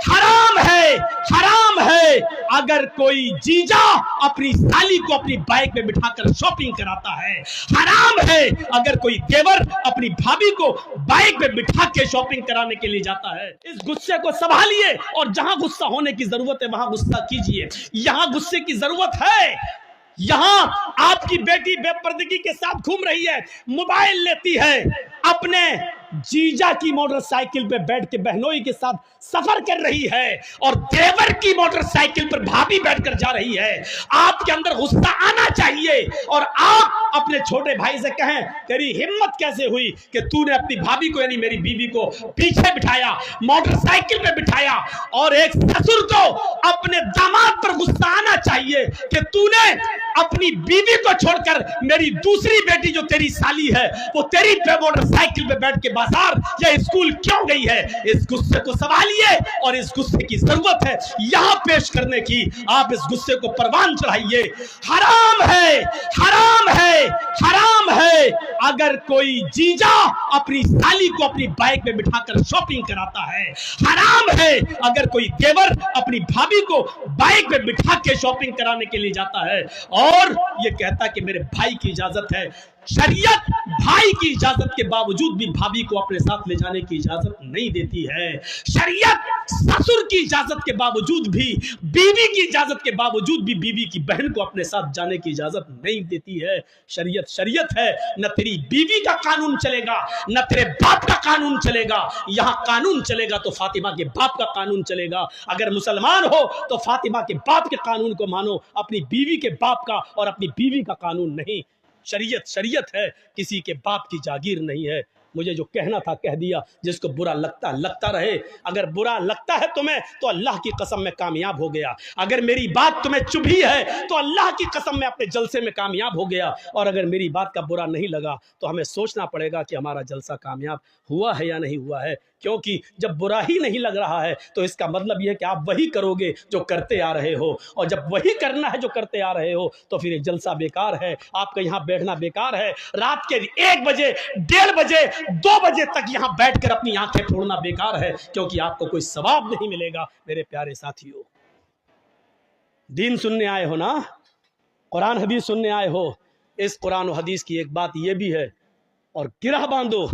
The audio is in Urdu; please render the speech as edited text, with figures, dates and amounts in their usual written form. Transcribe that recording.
حرام ہے، حرام ہے اگر کوئی جیجا اپنی سالی کو اپنی بائک میں بٹھا کر شاپنگ کراتا ہے، حرام ہے اگر کوئی دیور اپنی بھابھی کو بائک میں بٹھا کے شاپنگ کرانے کے لیے جاتا ہے۔ اس غصے کو سنبھالیے اور جہاں غصہ ہونے کی ضرورت ہے وہاں غصہ کیجیے۔ یہاں غصے کی ضرورت ہے، یہاں آپ کی بیٹی بے پردگی کے ساتھ گھوم رہی ہے، موبائل لیتی ہے، اپنے جیجا کی موٹر سائیکل پہ بیٹھ کے بہنوئی کے ساتھ سفر کر رہی ہے اور دیور کی موٹر سائیکل پر بھابھی بیٹھ کر جا رہی ہے۔ آپ کے اندر غصہ آنا چاہیے اور آپ اپنے چھوٹے بھائی سے کہیں تیری ہمت کیسے ہوئی کہ تو نے اپنی بھابھی کو یعنی میری بیوی کو پیچھے بٹھایا، موٹر سائیکل پہ بٹھایا۔ اور ایک سسر کو اپنے داماد پر غصہ آنا چاہیے کہ تو نے اپنی بیوی کو چھوڑ کر میری دوسری بیٹی جو تیری سالی ہے وہ تیری موٹر سائیکل پہ بیٹھ کے بازار یا اسکول کیوں گئی ہے۔ اس غصے کو سنبھالیے اور اس غصے کی ضرورت ہے یہاں پیش کرنے کی۔ آپ اس غصے کو پروان چڑھائیے۔ حرام ہے، حرام ہے، حرام ہے اگر کوئی جیجا اپنی سالی کو اپنی بائک میں بٹھا کر شاپنگ کراتا ہے، حرام ہے اگر کوئی دیور اپنی بھابھی کو بائک میں بٹھا کے شاپنگ کرانے کے لیے جاتا ہے اور یہ کہتا کہ میرے بھائی کی اجازت ہے۔ شریعت بھائی کی اجازت کے باوجود بھی بھابھی کو اپنے ساتھ لے جانے کی اجازت نہیں دیتی ہے۔ شریعت سسر کی اجازت کے باوجود بھی، بیوی کی اجازت کے باوجود بھی بیوی کی بہن کو اپنے ساتھ جانے کی اجازت نہیں دیتی ہے۔ شریعت شریعت ہے، نہ تیری بیوی کا قانون چلے گا نہ تیرے باپ کا قانون چلے گا۔ یہاں قانون چلے گا تو فاطمہ کے باپ کا قانون چلے گا۔ اگر مسلمان ہو تو فاطمہ کے باپ کے قانون کو مانو، اپنی بیوی کے باپ کا اور اپنی بیوی کا قانون نہیں۔ شریعت شریعت ہے، کسی کے باپ کی جاگیر نہیں ہے۔ مجھے جو کہنا تھا کہہ دیا، جس کو برا لگتا رہے۔ اگر برا لگتا ہے تمہیں تو اللہ کی قسم میں کامیاب ہو گیا، اگر میری بات تمہیں چبھی ہے تو اللہ کی قسم میں اپنے جلسے میں کامیاب ہو گیا، اور اگر میری بات کا برا نہیں لگا تو ہمیں سوچنا پڑے گا کہ ہمارا جلسہ کامیاب ہوا ہے یا نہیں ہوا ہے۔ کیونکہ جب برا ہی نہیں لگ رہا ہے تو اس کا مطلب یہ ہے کہ آپ وہی کرو گے جو کرتے آ رہے ہو، اور جب وہی کرنا ہے جو کرتے آ رہے ہو تو پھر یہ جلسہ بیکار ہے، آپ کا یہاں بیٹھنا بیکار ہے۔ رات کے 1 بجے 1:30 بجے 2 بجے تک یہاں بیٹھ کر اپنی آنکھیں پھوڑنا بیکار ہے، کیونکہ آپ کو کوئی ثواب نہیں ملے گا۔ میرے پیارے ساتھیو، دین سننے آئے ہو نا، قرآن حدیث سننے آئے ہو۔ اس قرآن و حدیث کی ایک بات یہ بھی ہے، اور گرہ باندھو